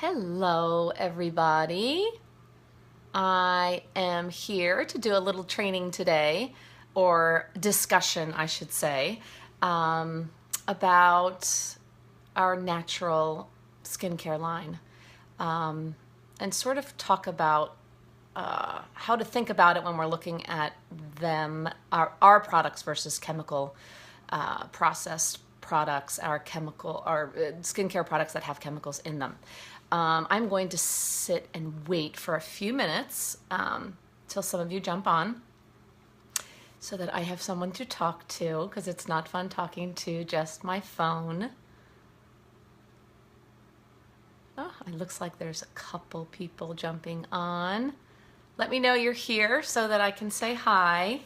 Hello, everybody. I am here to do a little training today, or discussion, I should say, about our natural skincare line, and sort of talk about how to think about it when we're looking at them, our products versus chemical processed products, our skincare products that have chemicals in them. I'm going to sit and wait for a few minutes till some of you jump on so that I have someone to talk to, because it's not fun talking to just my phone. Oh, it looks like there's a couple people jumping on. Let me know you're here so that I can say hi.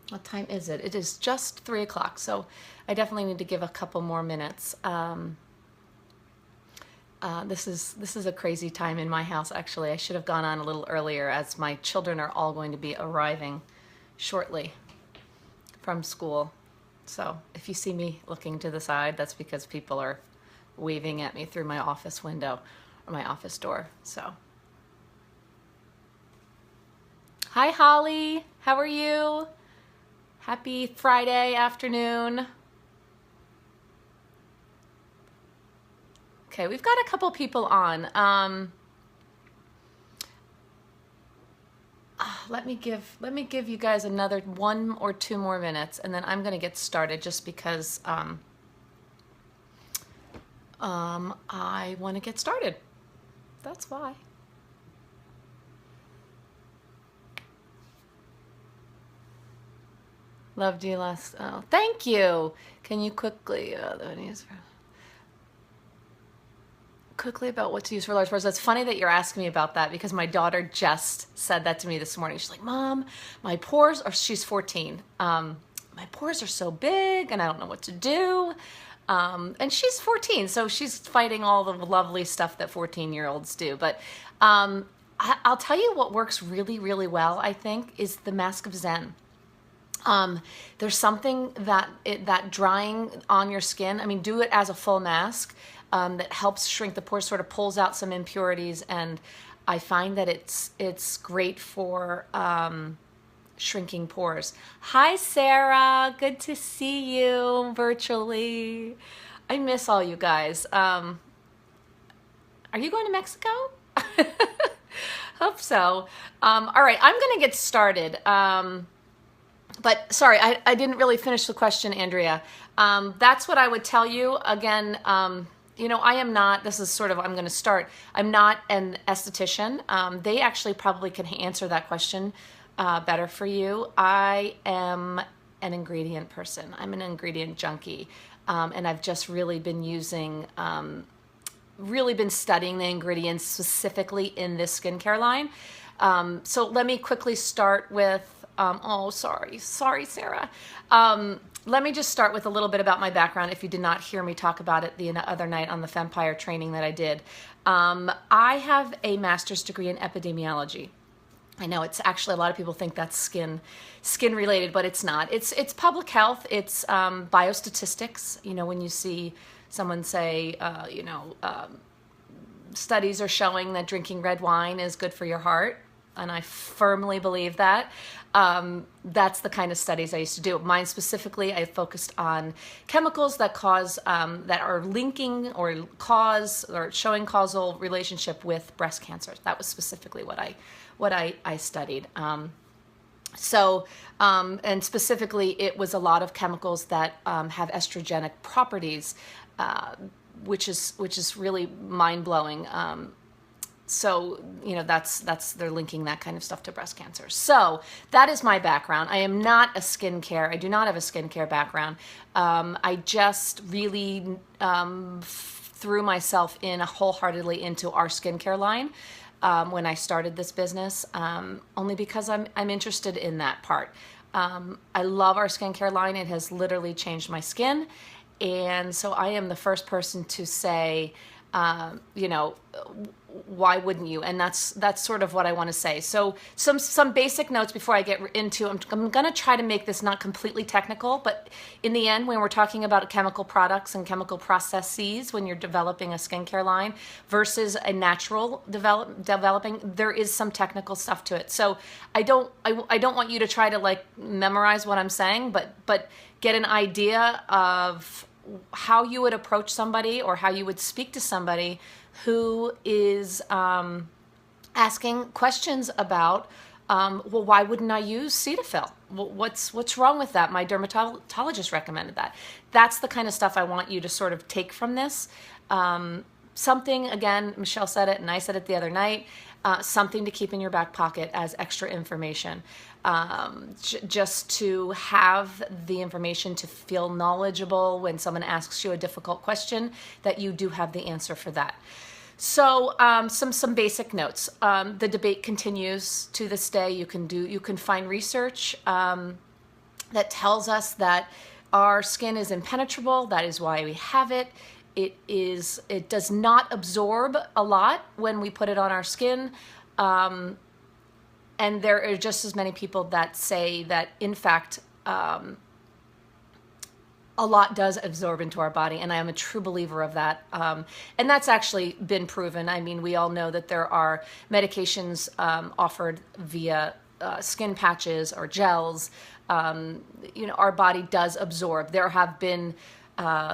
What time is it? It is just 3 o'clock, so I definitely need to give a couple more minutes. This is a crazy time in my house, actually. I should have gone on a little earlier, as my children are all going to be arriving shortly from school. So if you see me looking to the side, that's because people are waving at me through my office window or my office door. So, hi Holly, how are you? Happy Friday afternoon. Okay, we've got a couple people on. Let me give you guys another 1 or 2 more minutes, and then I'm going to get started, just because I want to get started. That's why. Loved you last. Oh, thank you. Can you quickly quickly about what to use for large pores? It's funny that you're asking me about that, because my daughter just said that to me this morning. She's like, "Mom, my pores are," she's 14. My pores are so big, and I don't know what to do. And she's 14, so she's fighting all the lovely stuff that 14-year-olds do. But I'll tell you what works really, really well, I think, is the Mask of Zen. There's something that drying on your skin, I mean, do it as a full mask, that helps shrink the pores, sort of pulls out some impurities, and I find that it's great for shrinking pores. Hi Sarah, good to see you virtually. I miss all you guys. Are you going to Mexico? Hope so. All right, I'm gonna get started. But sorry, I didn't really finish the question, Andrea. That's what I would tell you. Again, you know, I am not, this is sort of, I'm going to start, I'm not an esthetician. They actually probably can answer that question better for you. I am an ingredient person. I'm an ingredient junkie. And I've just really been studying the ingredients specifically in this skincare line. So let me quickly start with, oh, sorry, Sarah. Let me just start with a little bit about my background, if you did not hear me talk about it the other night on the Fempire training that I did. I have a master's degree in epidemiology. I know it's actually, a lot of people think that's skin related, but it's not. It's public health. It's biostatistics. You know, when you see someone say, studies are showing that drinking red wine is good for your heart, and I firmly believe that. That's the kind of studies I used to do. Mine specifically, I focused on chemicals that cause, that are linking or showing causal relationship with breast cancer. That was specifically what I studied. And specifically, it was a lot of chemicals that have estrogenic properties, which is really mind blowing. So, you know, they're linking that kind of stuff to breast cancer. So that is my background. I am not I do not have a skincare background. I just really threw myself in wholeheartedly into our skincare line when I started this business, only because I'm interested in that part. I love our skincare line. It has literally changed my skin. And so I am the first person to say, you know, why wouldn't you? And that's sort of what I want to say. So some basic notes before I get into. I'm going to try to make this not completely technical, but in the end, when we're talking about chemical products and chemical processes, when you're developing a skincare line versus a natural developing, there is some technical stuff to it. So I don't want you to try to like memorize what I'm saying, but get an idea of how you would approach somebody or how you would speak to somebody who is asking questions about, well, why wouldn't I use Cetaphil? What's wrong with that? My dermatologist recommended that. That's the kind of stuff I want you to sort of take from this. Something, again, Michelle said it and I said it the other night, something to keep in your back pocket as extra information. Just to have the information to feel knowledgeable when someone asks you a difficult question, that you do have the answer for that. So some basic notes. The debate continues to this day. You can find research that tells us that our skin is impenetrable. That is why we have it. It does not absorb a lot when we put it on our skin. And there are just as many people that say that, in fact, a lot does absorb into our body, and I am a true believer of that. And that's actually been proven. I mean, we all know that there are medications offered via skin patches or gels. You know, our body does absorb. There have been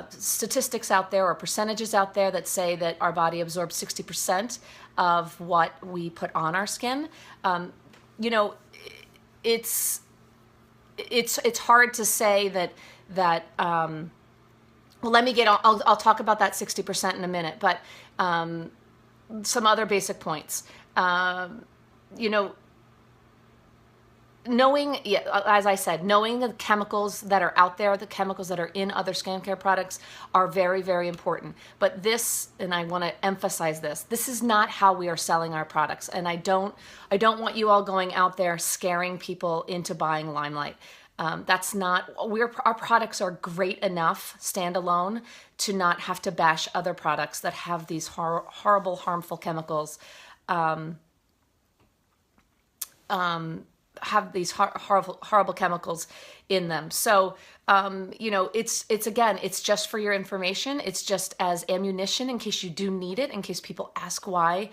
statistics out there or percentages out there that say that our body absorbs 60% of what we put on our skin. You know, it's hard to say that well, let me I'll talk about that 60% in a minute, but some other basic points. You know, knowing, as I said, knowing the chemicals that are out there, the chemicals that are in other skincare products are very, very important. But this, and I want to emphasize this is not how we are selling our products. And I don't want you all going out there scaring people into buying LimeLight. That's not, our products are great enough standalone to not have to bash other products that have these horrible, harmful chemicals, have these horrible chemicals in them. So, you know, it's again, it's just for your information. It's just as ammunition in case you do need it, in case people ask why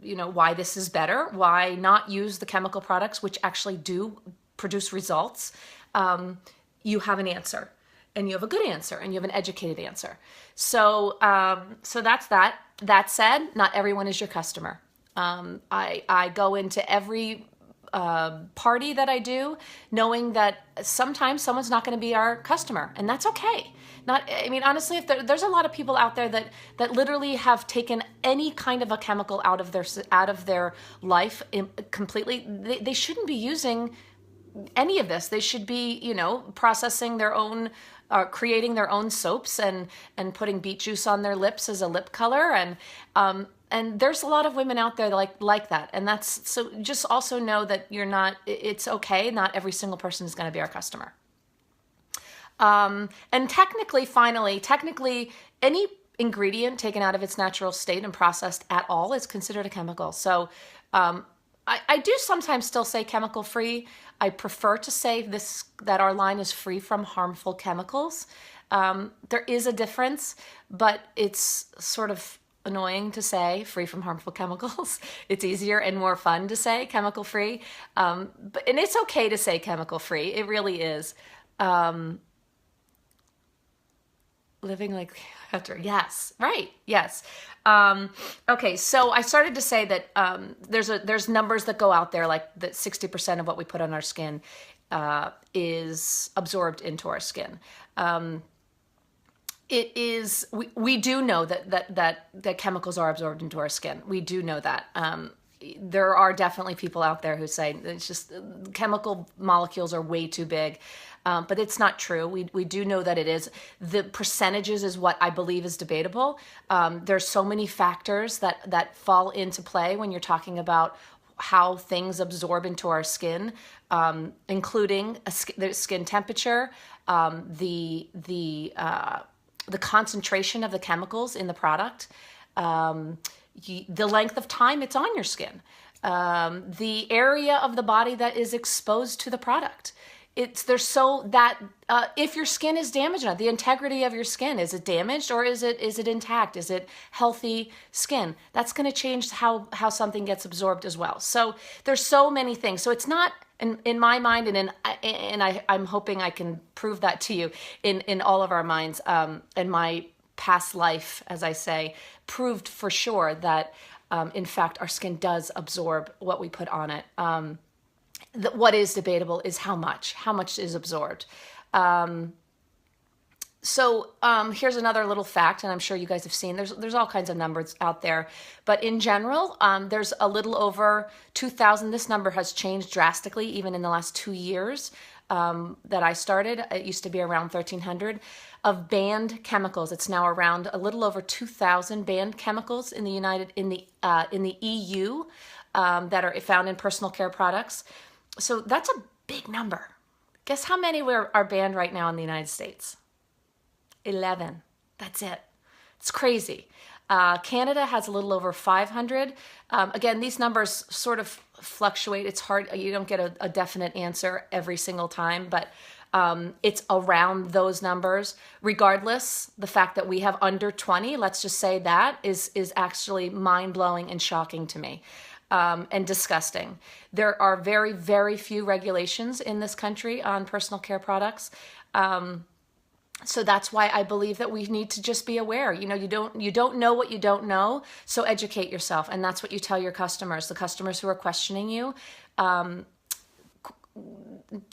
you know, why this is better, why not use the chemical products, which actually do produce results. You have an answer, and you have a good answer, and you have an educated answer. So, so that's that. That said, not everyone is your customer. I go into every party that I do knowing that sometimes someone's not going to be our customer, and that's okay. I mean, honestly, if there's a lot of people out there that literally have taken any kind of a chemical out of their life completely. They shouldn't be using any of this. They should be, you know, processing their own, creating their own soaps and putting beet juice on their lips as a lip color, and there's a lot of women out there like that. And that's, so just also know that it's okay. Not every single person is going to be our customer. And technically, any ingredient taken out of its natural state and processed at all is considered a chemical. So, I do sometimes still say chemical free. I prefer to say that our line is free from harmful chemicals. There is a difference, but it's sort of annoying to say free from harmful chemicals. It's easier and more fun to say chemical free. And it's okay to say chemical free. It really is. Living like after, yes, right, yes. Okay, so I started to say that there's numbers that go out there, like that 60% of what we put on our skin is absorbed into our skin. It is, we do know that chemicals are absorbed into our skin. We do know that. There are definitely people out there who say it's just chemical molecules are way too big. But it's not true. We do know that it is. The percentages is what I believe is debatable. There's so many factors that fall into play when you're talking about how things absorb into our skin, including the skin temperature, the the concentration of the chemicals in the product, the length of time it's on your skin, the area of the body that is exposed to the product. There's so that if your skin is damaged, the integrity of your skin, is it damaged or is it intact? Is it healthy skin? That's going to change how something gets absorbed as well. So there's so many things. So it's not in my mind, and I'm hoping I can prove that to you in all of our minds. In my past life, as I say, proved for sure that in fact our skin does absorb what we put on it. What is debatable is how much is absorbed. So here's another little fact, and I'm sure you guys have seen, there's all kinds of numbers out there, but in general, there's a little over 2,000. This number has changed drastically even in the last 2 years that I started. It used to be around 1,300 of banned chemicals. It's now around a little over 2,000 banned chemicals in the EU that are found in personal care products. So that's a big number. Guess how many are banned right now in the United States? 11. That's it. It's crazy. Canada has a little over 500. Again, these numbers sort of fluctuate. It's hard. You don't get a definite answer every single time, but it's around those numbers. Regardless, the fact that we have under 20, let's just say that, is actually mind-blowing and shocking to me. And disgusting. There are very, very few regulations in this country on personal care products. So that's why I believe that we need to just be aware. You don't know what you don't know, so educate yourself. And that's what you tell your customers, the customers who are questioning you.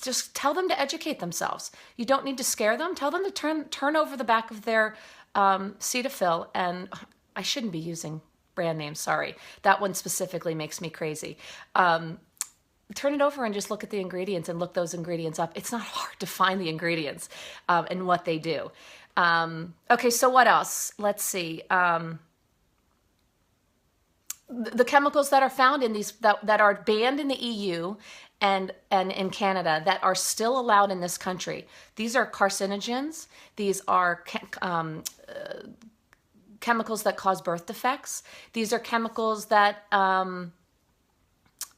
Just tell them to educate themselves. You don't need to scare them. Tell them to turn over the back of their Cetaphil, and I shouldn't be using brand name, sorry. That one specifically makes me crazy. Turn it over and just look at the ingredients and look those ingredients up. It's not hard to find the ingredients and what they do. Okay, so what else? Let's see. The chemicals that are found in these, that are banned in the EU and in Canada that are still allowed in this country. These are carcinogens. These are chemicals that cause birth defects. These are chemicals that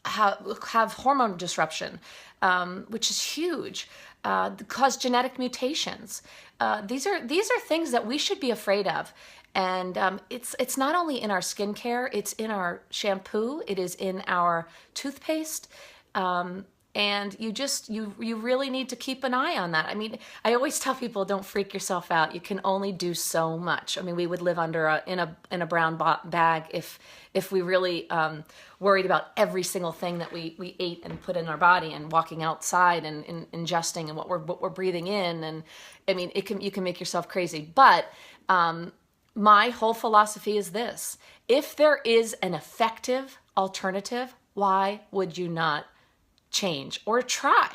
have hormone disruption, which is huge, cause genetic mutations. These are things that we should be afraid of. And it's not only in our skincare, it's in our shampoo, it is in our toothpaste. And you really need to keep an eye on that. I mean, I always tell people, don't freak yourself out. You can only do so much. I mean, we would live in a brown bag if we really worried about every single thing that we ate and put in our body, and walking outside and ingesting, and what we're breathing in. And I mean, you can make yourself crazy. But my whole philosophy is this: if there is an effective alternative, why would you not change or try?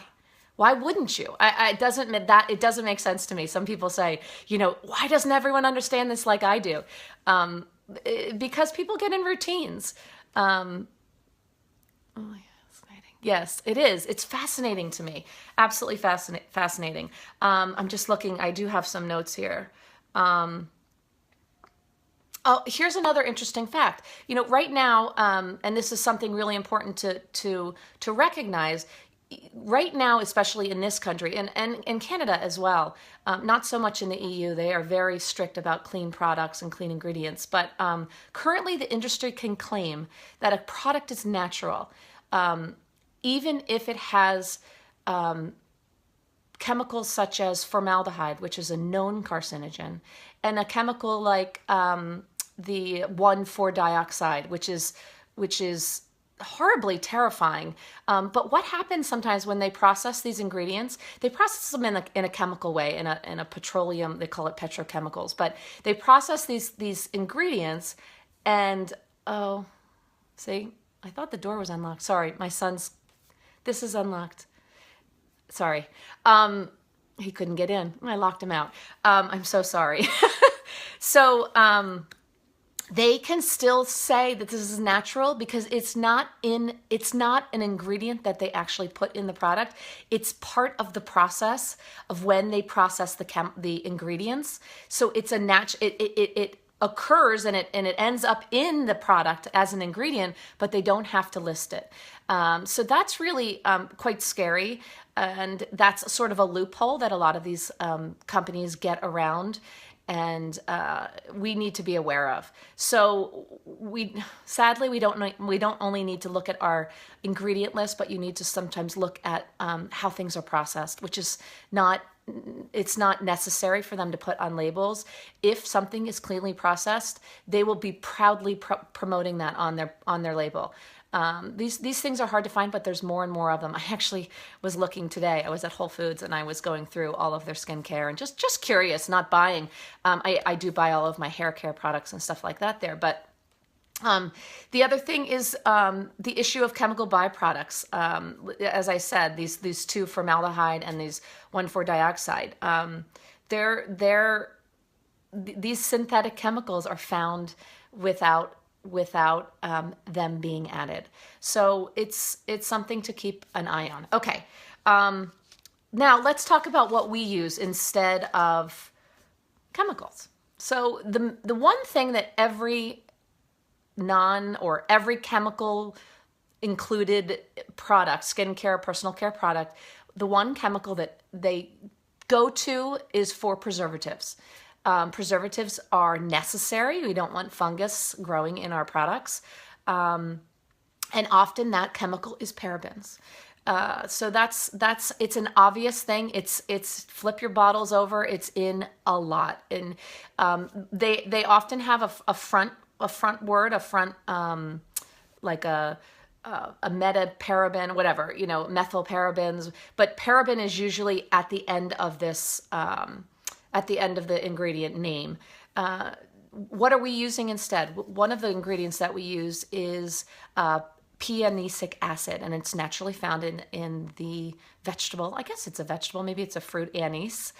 Why wouldn't you? It doesn't make sense to me. Some people say, why doesn't everyone understand this like I do? Because people get in routines. Yes, it is. It's fascinating to me. Absolutely fascinating. I'm just looking. I do have some notes here. Oh, here's another interesting fact. Right now, and this is something really important to recognize. Right now, especially in this country and in Canada as well, not so much in the EU. They are very strict about clean products and clean ingredients. But currently, the industry can claim that a product is natural, even if it has chemicals such as formaldehyde, which is a known carcinogen, and a chemical like the 1,4-dioxide, which is horribly terrifying. But what happens sometimes when they process these ingredients? They process them in a chemical way, in a petroleum. They call it petrochemicals. But they process these ingredients, and see, I thought the door was unlocked. Sorry, this is unlocked. Sorry. He couldn't get in. I locked him out. I'm so sorry. So they can still say that this is natural because it's not an ingredient that they actually put in the product. It's part of the process of when they process the ingredients. So it's it occurs and it ends up in the product as an ingredient, but they don't have to list it. So that's really quite scary, and that's sort of a loophole that a lot of these companies get around, and we need to be aware of. So sadly we don't only need to look at our ingredient list, but you need to sometimes look at how things are processed, which is it's not necessary for them to put on labels. If something is cleanly processed, they will be proudly promoting that on their label. These things are hard to find, but there's more and more of them. I actually was looking today. I was at Whole Foods and I was going through all of their skincare and just curious, not buying. I do buy all of my hair care products and stuff like that there, but the other thing is the issue of chemical byproducts. As I said, these two formaldehyde and these 1,4-dioxide. These synthetic chemicals are found without them being added. So it's something to keep an eye on. Okay, now let's talk about what we use instead of chemicals. So the one thing that every every chemical included product, skincare, personal care product, the one chemical that they go to is for preservatives. Preservatives are necessary. We don't want fungus growing in our products. And often that chemical is parabens. So it's an obvious thing. It's flip your bottles over. It's in a lot. And they often have a front word, like a metaparaben, whatever, methyl parabens, but paraben is usually at the end of this, at the end of the ingredient name. What are we using instead? One of the ingredients that we use is pianesic acid, and it's naturally found in the vegetable. I guess it's a vegetable, maybe it's a fruit, anise,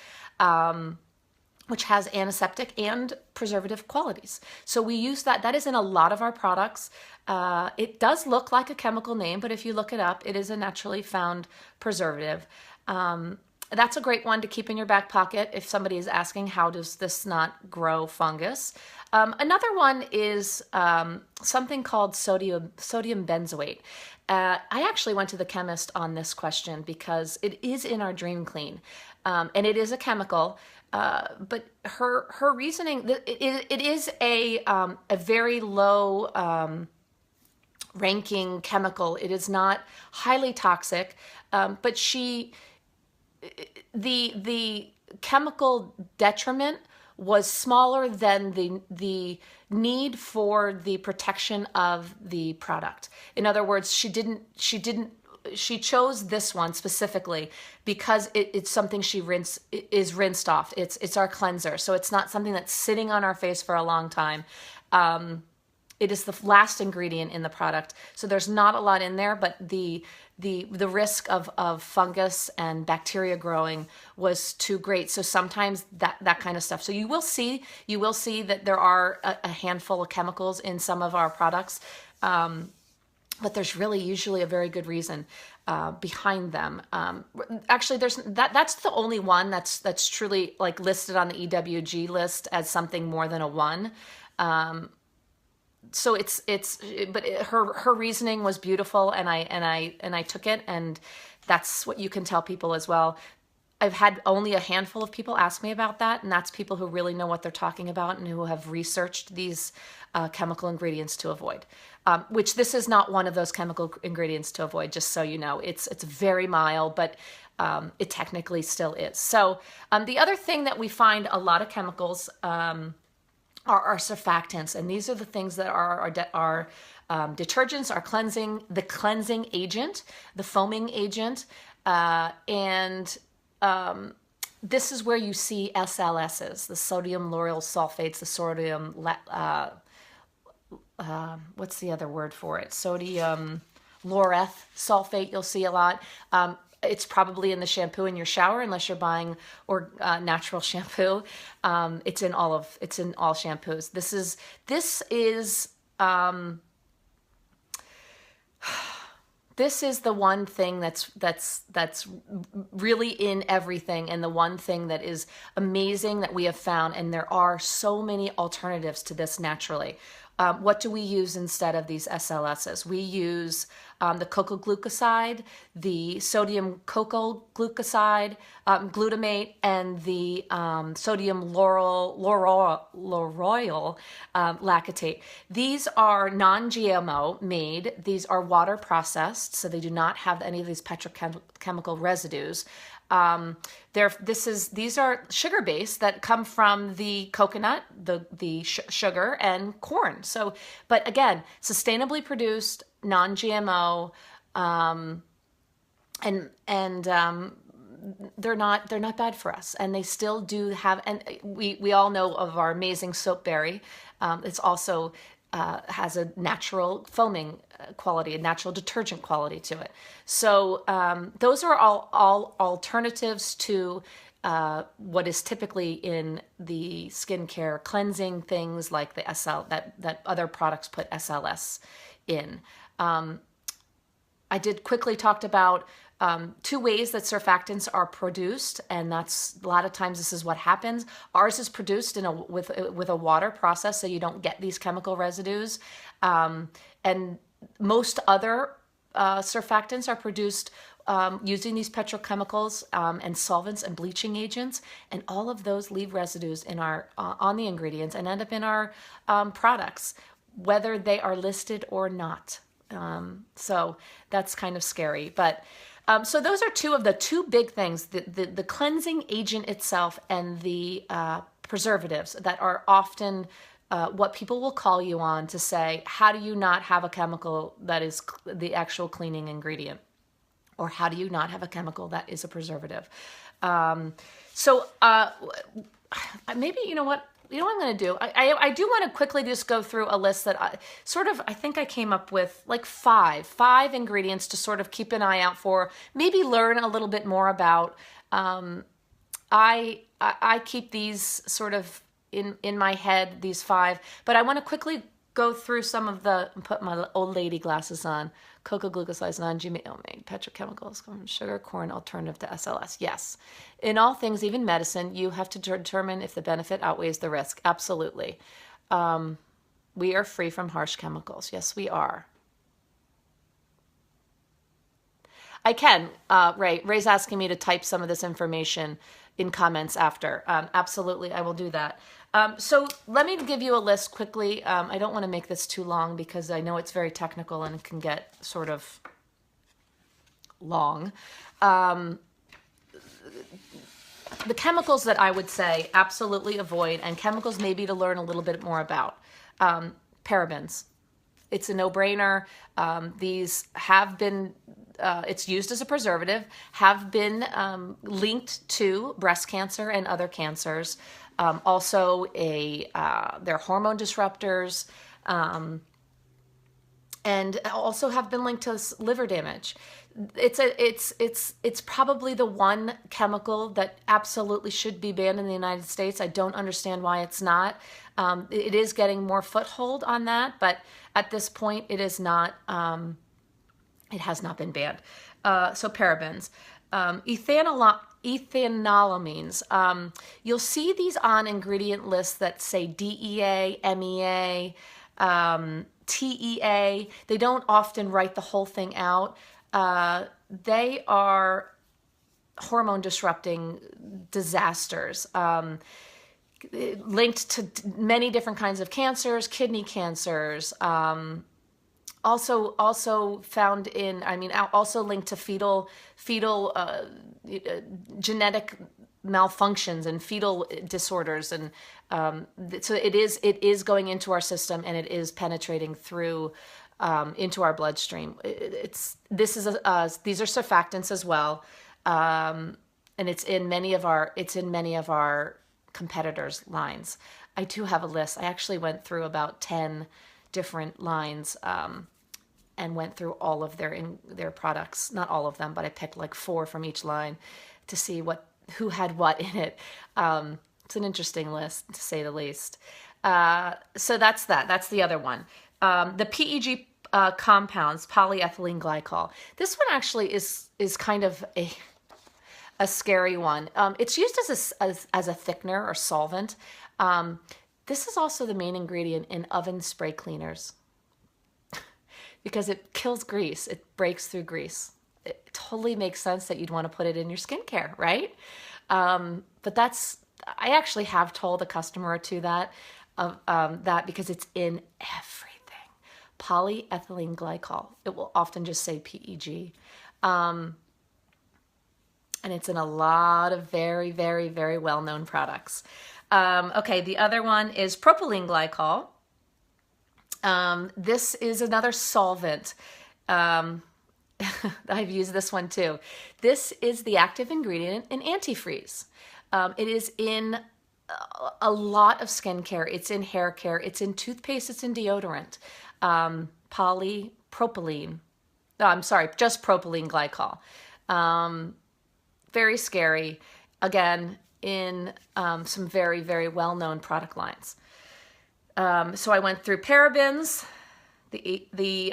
which has antiseptic and preservative qualities. So we use that. That is in a lot of our products. It does look like a chemical name, but if you look it up, it is a naturally found preservative. That's a great one to keep in your back pocket if somebody is asking, how does this not grow fungus? Another one is something called sodium benzoate. I actually went to the chemist on this question because it is in our Dream Clean, and it is a chemical. But her reasoning, it is a very low ranking chemical. It is not highly toxic, but the chemical detriment was smaller than the need for the protection of the product. In other words, she chose this one specifically because it's something is rinsed off. It's our cleanser. So it's not something that's sitting on our face for a long time. It is the last ingredient in the product. So there's not a lot in there, but the risk of fungus and bacteria growing was too great. So sometimes that kind of stuff. So you will see that there are a handful of chemicals in some of our products, but there's really usually a very good reason behind them. Actually, that's the only one that's truly like listed on the EWG list as something more than a 1. So but her reasoning was beautiful, and I took it, and that's what you can tell people as well. I've had only a handful of people ask me about that, and that's people who really know what they're talking about and who have researched these chemical ingredients to avoid. Which this is not one of those chemical ingredients to avoid, just so you know. It's very mild, but it technically still is. So the other thing that we find a lot of chemicals are surfactants, and these are the things that are detergents, are the cleansing agent, the foaming agent, and this is where you see SLSs, the sodium lauryl sulfates, the sodium, what's the other word for it? Sodium laureth sulfate, you'll see a lot. It's probably in the shampoo in your shower, unless you're buying or natural shampoo. It's in all shampoos. This is the one thing that's really in everything, and the one thing that is amazing that we have found. And there are so many alternatives to this naturally. What do we use instead of these SLSs? We use the cocoa glucoside, the sodium cocoa glucoside, glutamate, and the sodium lauryl lactate. These are non-GMO made. These are water processed, so they do not have any of these petrochemical residues. These are sugar based that come from the coconut, the sugar, and corn. So, but again, sustainably produced, non-GMO, and they're not bad for us, and they still do have. And we all know of our amazing soapberry. It's also has a natural foaming quality, a natural detergent quality to it. So those are all alternatives to what is typically in the skincare cleansing things like the that other products put SLS in. I did quickly talked about two ways that surfactants are produced, and that's a lot of times this is what happens. Ours is produced with a water process, so you don't get these chemical residues. And most other surfactants are produced using these petrochemicals and solvents and bleaching agents, and all of those leave residues in our on the ingredients and end up in our products, whether they are listed or not. So that's kind of scary, but so those are two of the two big things: the cleansing agent itself and the preservatives that are often what people will call you on to say, how do you not have a chemical that is the actual cleaning ingredient? Or how do you not have a chemical that is a preservative? So maybe, you know what I'm going to do? I do want to quickly just go through a list that I think I came up with like five ingredients to sort of keep an eye out for, maybe learn a little bit more about. I keep these sort of in my head, these five, but I want to quickly go through some of put my old lady glasses on. Cocoa glucosides, non-GMO made petrochemicals, sugar, corn, alternative to SLS. Yes. In all things, even medicine, you have to determine if the benefit outweighs the risk. Absolutely. We are free from harsh chemicals. Yes, we are. I can. Ray's asking me to type some of this information in comments after. Absolutely, I will do that. So let me give you a list quickly. I don't want to make this too long because I know it's very technical and it can get sort of long. The chemicals that I would say absolutely avoid, and chemicals maybe to learn a little bit more about. Parabens. It's a no-brainer. These have been, it's used as a preservative, have been linked to breast cancer and other cancers. Also, they're hormone disruptors, and also have been linked to liver damage. It's probably the one chemical that absolutely should be banned in the United States. I don't understand why it's not. It is getting more foothold on that, but at this point, it is not. It has not been banned. So parabens, ethanolamines. You'll see these on ingredient lists that say DEA, MEA, TEA. They don't often write the whole thing out. They are hormone disrupting disasters, linked to many different kinds of cancers, kidney cancers, also found in, also linked to fetal genetic malfunctions and fetal disorders, and so it is going into our system, and it is penetrating through into our bloodstream. These are surfactants as well, and it's in many of our competitors' lines. I do have a list. I actually went through about 10 different lines. and went through all of their products. Not all of them, but I picked like 4 from each line to see who had what in it. It's an interesting list, to say the least. So that's that. That's the other one. The PEG compounds, polyethylene glycol. This one actually is kind of a scary one. It's used as a thickener or solvent. This is also the main ingredient in oven spray cleaners because it kills grease. It breaks through grease. It totally makes sense that you'd want to put it in your skincare, right? But I actually have told a customer or two that because it's in everything. Polyethylene glycol. It will often just say PEG. And it's in a lot of very, very, very well-known products. Okay, the other one is propylene glycol. This is another solvent. I've used this one too. This is the active ingredient in antifreeze. It is in a lot of skincare. It's in hair care. It's in toothpaste. It's in deodorant. Polypropylene. No, I'm sorry, just propylene glycol. Very scary. Again, in some very, very well-known product lines. So I went through parabens, the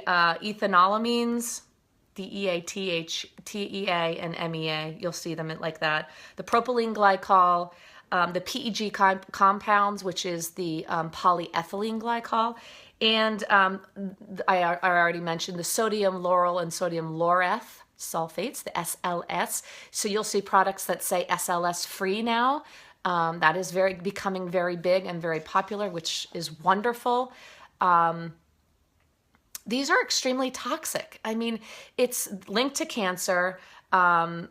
ethanolamines, DEA, and MEA. You'll see them like that. The propylene glycol, the PEG compounds, which is the polyethylene glycol, and I already mentioned the sodium lauryl and sodium laureth sulfates, the SLS. So you'll see products that say SLS free now. That is becoming very big and very popular, which is wonderful. These are extremely toxic. I mean, it's linked to cancer, proven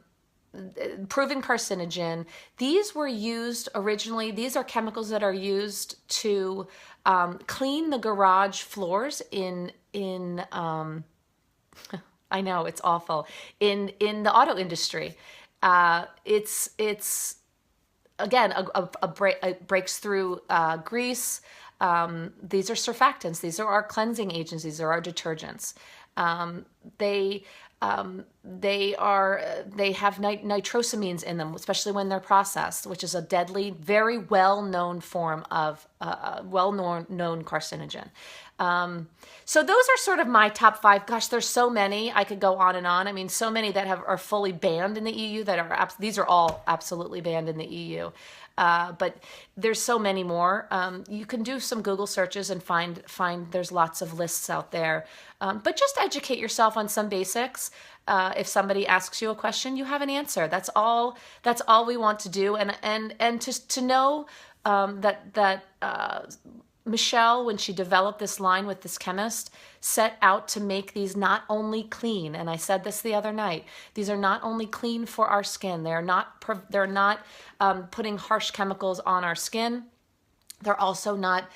carcinogen. These were used originally, these are chemicals that are used to clean the garage floors in I know, it's awful. In the auto industry, it's again it breaks through grease. These are surfactants. These are our cleansing agents. These are our detergents. They have nitrosamines in them, especially when they're processed, which is a deadly, very well-known form of well-known carcinogen. So those are sort of my top 5. Gosh, there's so many. I could go on and on. I mean, so many that are fully banned in the EU these are all absolutely banned in the EU. But there's so many more. You can do some Google searches and find there's lots of lists out there. But just educate yourself on some basics. If somebody asks you a question, you have an answer. That's all we want to do. And to know that Michelle, when she developed this line with this chemist, set out to make these not only clean, and I said this the other night, these are not only clean for our skin, they're not putting harsh chemicals on our skin, they're also not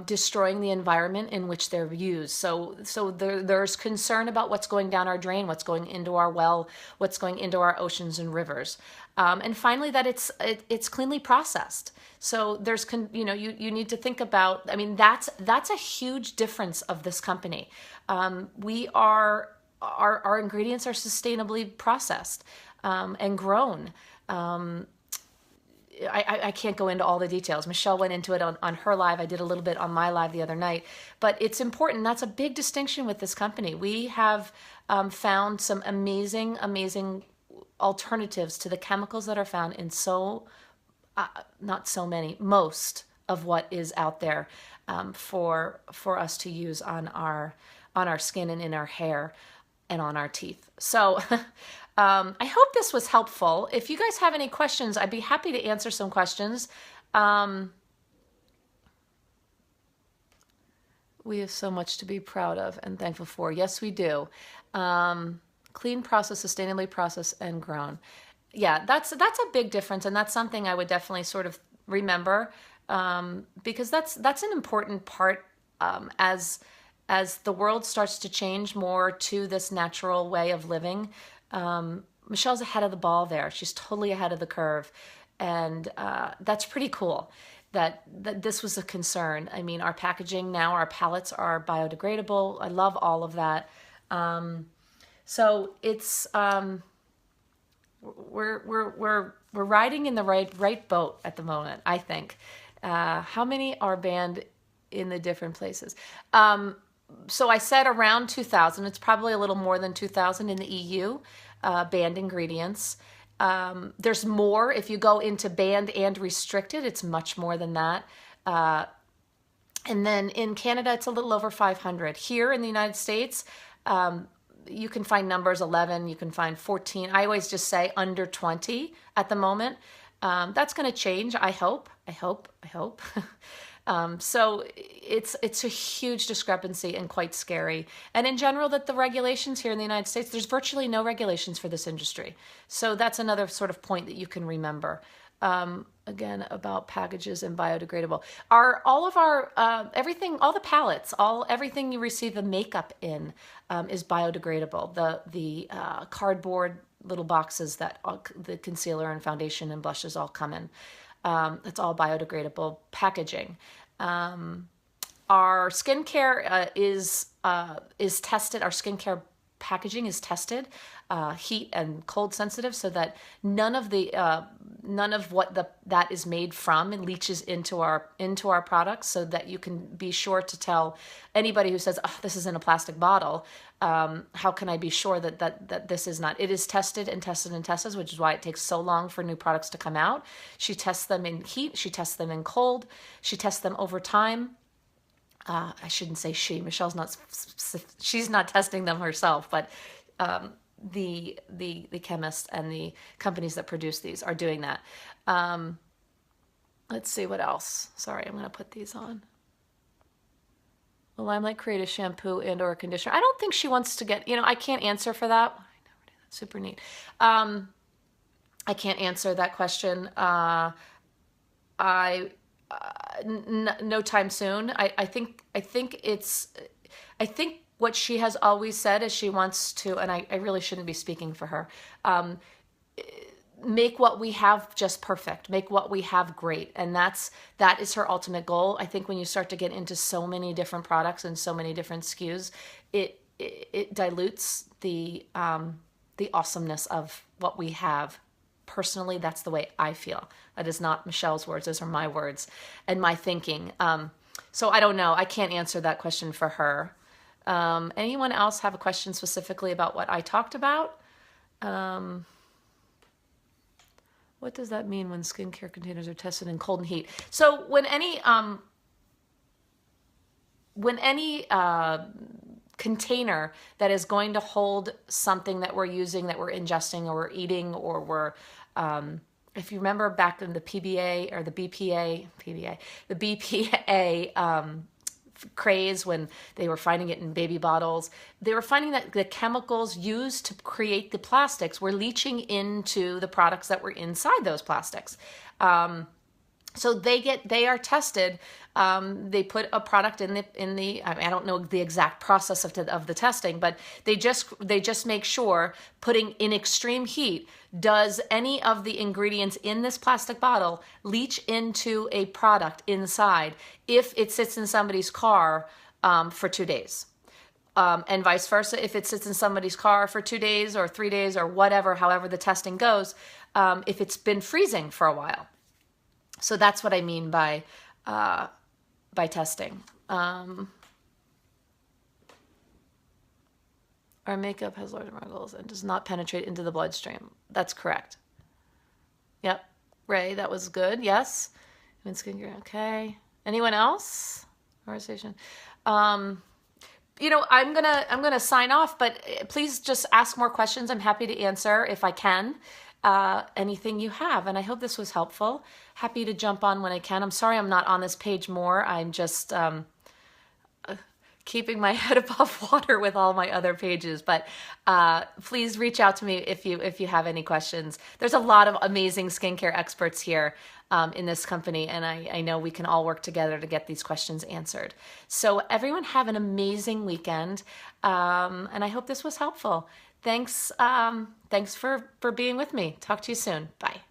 destroying the environment in which they're used. So there's concern about what's going down our drain, what's going into our well, what's going into our oceans and rivers. And finally, that it's cleanly processed. So there's, you need to think about, I mean, that's a huge difference of this company. Our ingredients are sustainably processed and grown. I can't go into all the details. Michelle went into it on her live. I did a little bit on my live the other night. But it's important. That's a big distinction with this company. We have found some amazing, amazing alternatives to the chemicals that are found in most of what is out there for us to use on our skin and in our hair and on our teeth. So I hope this was helpful. If you guys have any questions, I'd be happy to answer some questions. We have so much to be proud of and thankful for. Yes, we do. Clean process, sustainably processed and grown. Yeah, that's a big difference, and that's something I would definitely sort of remember because that's an important part as the world starts to change more to this natural way of living. Michelle's ahead of the ball there. She's totally ahead of the curve, and that's pretty cool that this was a concern. I mean, our packaging now, our pallets are biodegradable. I love all of that. So it's we're riding in the right boat at the moment, I think. How many are banned in the different places? So I said around 2,000. It's probably a little more than 2,000 in the EU, banned ingredients. There's more. If you go into banned and restricted, it's much more than that. And then in Canada, it's a little over 500. Here in the United States, you can find numbers 11, you can find 14. I always just say under 20 at the moment. That's going to change, I hope. So it's a huge discrepancy and quite scary. And in general, that the regulations here in the United States, there's virtually no regulations for this industry. So that's another sort of point that you can remember. Again, about packages and biodegradable. All of our everything, all the palettes, everything you receive the makeup in is biodegradable. The cardboard little boxes that the concealer and foundation and blushes all come in. It's all biodegradable packaging. Our skincare is tested. Our skincare packaging is tested, heat and cold sensitive, so that none of what that is made from and leaches into our products, so that you can be sure to tell anybody who says, oh, this is in a plastic bottle, how can I be sure that this is not? It is tested and tested and tested, which is why it takes so long for new products to come out. She tests them in heat, she tests them in cold, she tests them over time. I shouldn't say she. Michelle's not. She's not testing them herself, but the chemists and the companies that produce these are doing that. Let's see what else. Sorry, I'm going to put these on. Will LimeLight create a shampoo and or a conditioner? I don't think she wants to get. I can't answer for that. I never do that. Super neat. I can't answer that question. No time soon. I think what she has always said is she wants to, and I really shouldn't be speaking for her, make what we have just perfect, make what we have great. And that is her ultimate goal. I think when you start to get into so many different products and so many different SKUs, it dilutes the awesomeness of what we have. Personally, that's the way I feel. That is not Michelle's words. Those are my words and my thinking. So I don't know. I can't answer that question for her. Anyone else have a question specifically about what I talked about? What does that mean when skincare containers are tested in cold and heat? So when any container that is going to hold something that we're using, that we're ingesting or we're eating, or we're, if you remember back in the PBA or the BPA craze, when they were finding it in baby bottles, they were finding that the chemicals used to create the plastics were leaching into the products that were inside those plastics. So they are tested. They put a product in the. I don't know the exact process of the testing, but they just make sure, putting in extreme heat, does any of the ingredients in this plastic bottle leach into a product inside if it sits in somebody's car for 2 days. And vice versa, if it sits in somebody's car for 2 days or 3 days or whatever, however the testing goes, if it's been freezing for a while. So that's what I mean by testing. Our makeup has large particles and does not penetrate into the bloodstream. That's correct. Yep. Ray, that was good. Yes. Skincare. Okay. Anyone else? Conversation. I'm gonna sign off, but please just ask more questions. I'm happy to answer if I can. Anything you have, and I hope this was helpful. Happy to jump on when I can. I'm sorry I'm not on this page more. I'm just keeping my head above water with all my other pages, but please reach out to me if you have any questions. There's a lot of amazing skincare experts here in this company, and I know we can all work together to get these questions answered. So everyone have an amazing weekend, and I hope this was helpful. Thanks for being with me. Talk to you soon. Bye.